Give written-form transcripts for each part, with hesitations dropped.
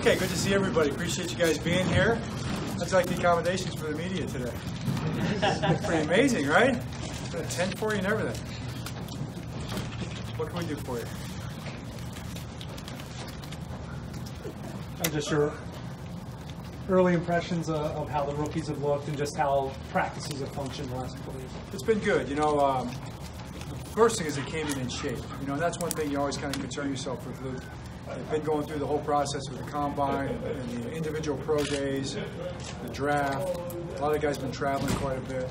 Okay, good to see everybody. Appreciate you guys being here. That's like the accommodations for the media today. Pretty amazing, right? It's got a tent for you and everything. What can we do for you? Just your early impressions of how the rookies have looked and just how practices have functioned the last couple of weeks. It's been good. You know, the first thing is they came in shape. You know, and that's one thing you always kind of concern yourself with. They've been going through the whole process with the combine and the individual pro days, the draft. A lot of guys been traveling quite a bit,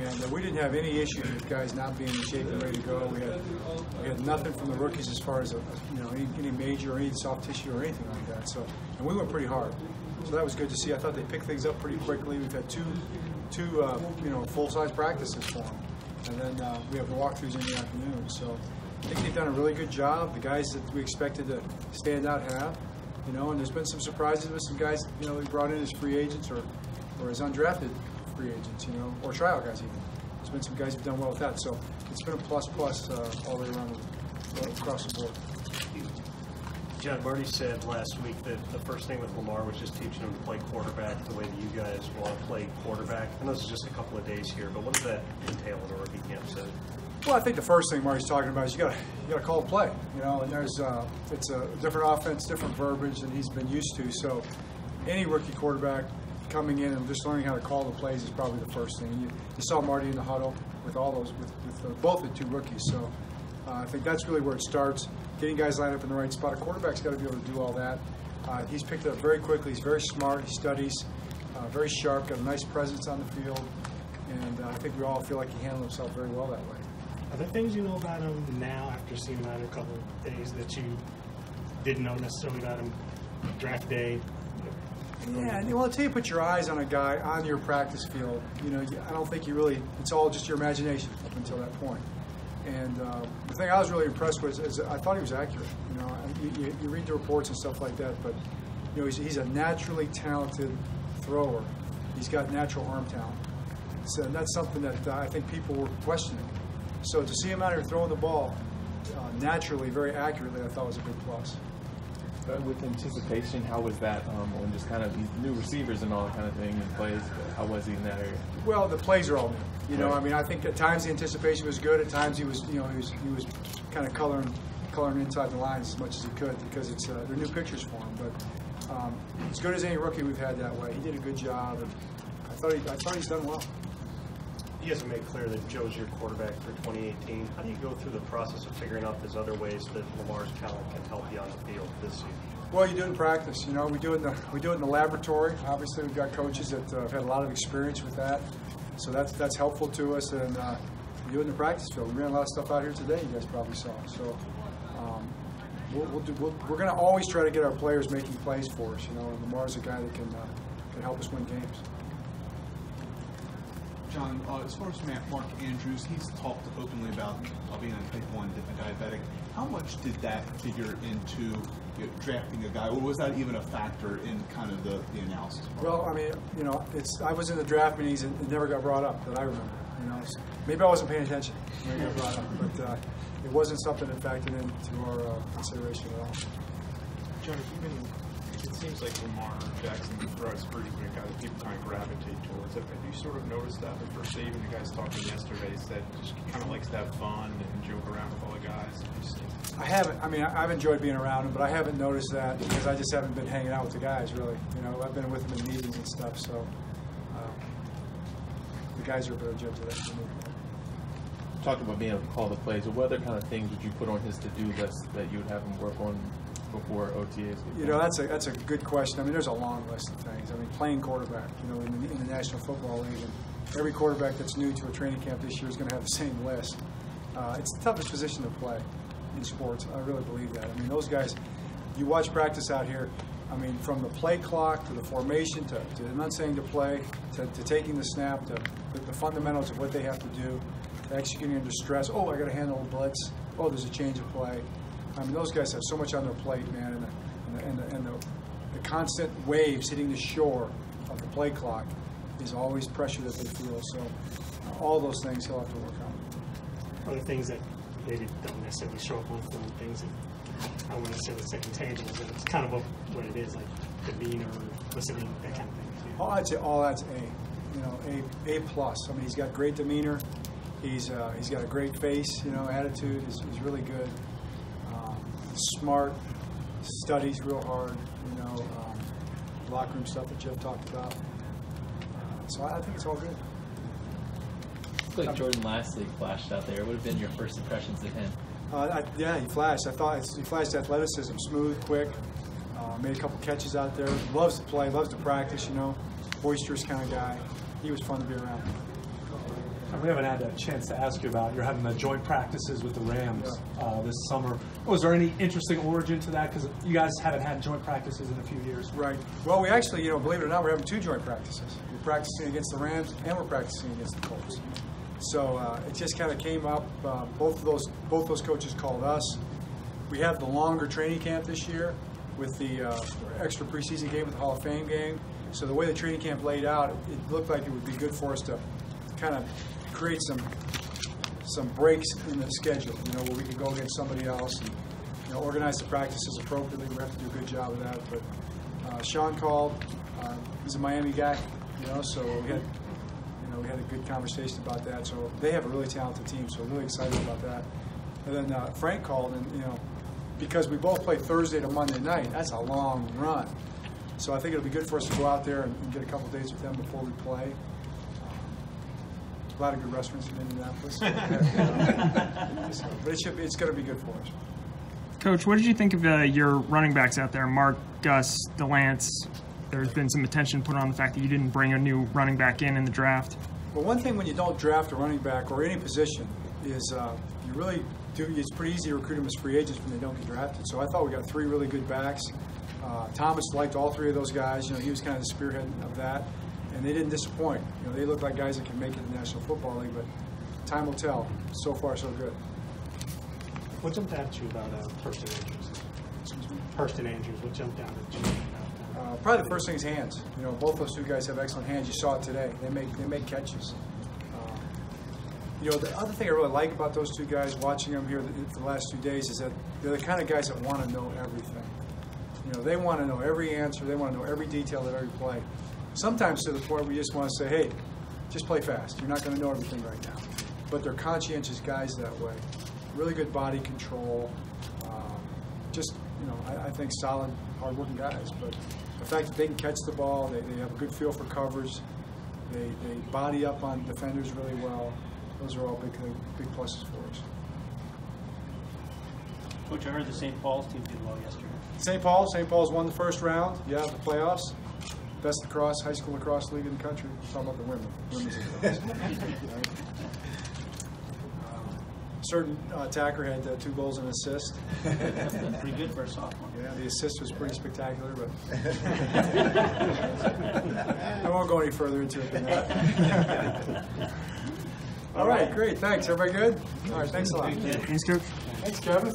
and we didn't have any issues with guys not being in shape and ready to go. We had nothing from the rookies as far as any major or any soft tissue or anything like that. So, and we went pretty hard. So that was good to see. I thought they picked things up pretty quickly. We've had two full-size practices for them, and then we have the walkthroughs in the afternoon. So I think they've done a really good job. The guys that we expected to stand out have, and there's been some surprises with some guys, we brought in as free agents or as undrafted free agents, or tryout guys even. There's been some guys who've done well with that. So it's been a plus all the way around across the board. John, Marty said last week that the first thing with Lamar was just teaching him to play quarterback the way that you guys want to play quarterback. I know this is just a couple of days here, but what does that entail in a rookie camp setting? Well, I think the first thing Marty's talking about is you got to call a play, and there's it's a different offense, different verbiage than he's been used to. So any rookie quarterback coming in and just learning how to call the plays is probably the first thing. And you saw Marty in the huddle with all those with both the two rookies. So I think that's really where it starts. Getting guys lined up in the right spot. A quarterback's got to be able to do all that. He's picked it up very quickly. He's very smart. He studies, very sharp. Got a nice presence on the field, and I think we all feel like he handled himself very well that way. Are there things you know about him now after seeing him out a couple of days that you didn't know necessarily about him draft day? Yeah, well, until you put your eyes on a guy on your practice field, I don't think you really, it's all just your imagination up until that point. And the thing I was really impressed with is I thought he was accurate. You read the reports and stuff like that, but he's a naturally talented thrower. He's got natural arm talent. So that's something that I think people were questioning. So to see him out here throwing the ball naturally, very accurately, I thought was a big plus. With anticipation, how was that on just kind of these new receivers and all that kind of thing and plays? How was he in that area? Well, the plays are all new. I mean, I think at times the anticipation was good. At times he was kind of coloring inside the lines as much as he could because they're new pictures for him. But as good as any rookie we've had that way, he did a good job, and I thought he's done well. You guys have made clear that Joe's your quarterback for 2018. How do you go through the process of figuring out there's other ways that Lamar's talent can help you on the field this season? Well, you do it in practice. We do it in the laboratory. Obviously, we've got coaches that have had a lot of experience with that, so that's helpful to us. And we do it in the practice field. We ran a lot of stuff out here today. You guys probably saw. So we're going to always try to get our players making plays for us. And Lamar's a guy that can help us win games. John, as far as Mark Andrews, he's talked openly about being a type 1 diabetic. How much did that figure into drafting a guy, or was that even a factor in kind of the analysis? Well, I mean, I was in the draft meetings and it never got brought up that I remember. Maybe I wasn't paying attention when it got brought up, but it wasn't something that factored into our consideration at all. John, it seems like Lamar Jackson throws pretty quick out of people kind of gravitate towards it. Have you sort of noticed that the first day? Even the guys talking yesterday said just kind of likes to have fun and joke around with all the guys. I haven't. I mean, I've enjoyed being around him, but I haven't noticed that because I just haven't been hanging out with the guys really. I've been with them in meetings and stuff, so the guys are a better judge of that for me. Talked about being able to call the plays. So what other kind of things would you put on his to-do list that you would have him work on before OTAs? That's a good question. I mean, there's a long list of things. I mean, playing quarterback, in the National Football League, and every quarterback that's new to a training camp this year is going to have the same list. It's the toughest position to play in sports. I really believe that. I mean, those guys, you watch practice out here, I mean, from the play clock to the formation to enunciating the play to taking the snap to the fundamentals of what they have to do, to executing under stress. Oh, I got to handle a blitz. Oh, there's a change of play. I mean, those guys have so much on their plate, man, and the constant waves hitting the shore of the play clock is always pressure that they feel. So all those things he'll have to work on. Other things that maybe don't necessarily show up on film, things that I don't want to necessarily say intangibles, but it's kind of what it is, like demeanor, listening, that kind of thing. Oh, I'd say all that's A. You know, A plus. I mean, he's got great demeanor. He's got a great face. You know, attitude is really good. Smart, studies real hard. You know, locker room stuff that Jeff talked about. So I think it's all good. Looks like Jordan Lastly flashed out there. What would have been your first impressions of him? Yeah, he flashed. I thought he flashed athleticism, smooth, quick. Made a couple catches out there. Loves to play, loves to practice. You know, boisterous kind of guy. He was fun to be around. We haven't had a chance to ask you about. You're having the joint practices with the Rams this summer. Was there any interesting origin to that? Because you guys haven't had joint practices in a few years. Right. Well, we actually, you know, believe it or not, we're having 2 joint practices. We're practicing against the Rams and we're practicing against the Colts. So it just kind of came up. Both those coaches called us. We have the longer training camp this year with the extra preseason game with the Hall of Fame game. So the way the training camp laid out, it looked like it would be good for us to kind of create some breaks in the schedule, you know, where we could go against somebody else and, you know, organize the practices appropriately. We have to do a good job of that. But Sean called. He's a Miami guy, you know, so we had a good conversation about that. So they have a really talented team, so we're really excited about that. And then Frank called, and, you know, because we both play Thursday to Monday night, that's a long run. So I think it'll be good for us to go out there and get a couple days with them before we play. A lot of good restaurants in Indianapolis. But it's going to be good for us. Coach, what did you think of your running backs out there, Mark, Gus, DeLance? There's been some attention put on the fact that you didn't bring a new running back in the draft. Well, one thing when you don't draft a running back or any position is you really do. It's pretty easy to recruit them as free agents when they don't get drafted. So I thought we got 3 really good backs. Thomas liked all 3 of those guys. You know, he was kind of the spearhead of that. And they didn't disappoint. You know, they look like guys that can make it in the National Football League, but time will tell. So far, so good. What jumped out at you about Hurst and Andrews? Excuse me? Hurst and Andrews, what jumped out at you about Probably the first thing is hands. You know, both those 2 guys have excellent hands. You saw it today. They make catches. You know, the other thing I really like about those 2 guys, watching them here the last 2 days, is that they're the kind of guys that want to know everything. You know, they want to know every answer. They want to know every detail of every play. Sometimes to the point where you just want to say, hey, just play fast. You're not going to know everything right now. But they're conscientious guys that way. Really good body control. Just, you know, I think solid, hard-working guys. But the fact that they can catch the ball, they have a good feel for coverage, they body up on defenders really well. Those are all big pluses for us. Coach, I heard the St. Paul's team did well yesterday. St. Paul's won the first round. Yeah, the playoffs. Best high school lacrosse league in the country. Talking about the women's lacrosse. Certain attacker had 2 goals and an assist. Pretty good for a sophomore. Yeah, the assist was pretty spectacular, but I won't go any further into it than that. All right, great. Thanks. Everybody good? All right, thanks a lot. Thanks, Coach. Thanks, Kevin.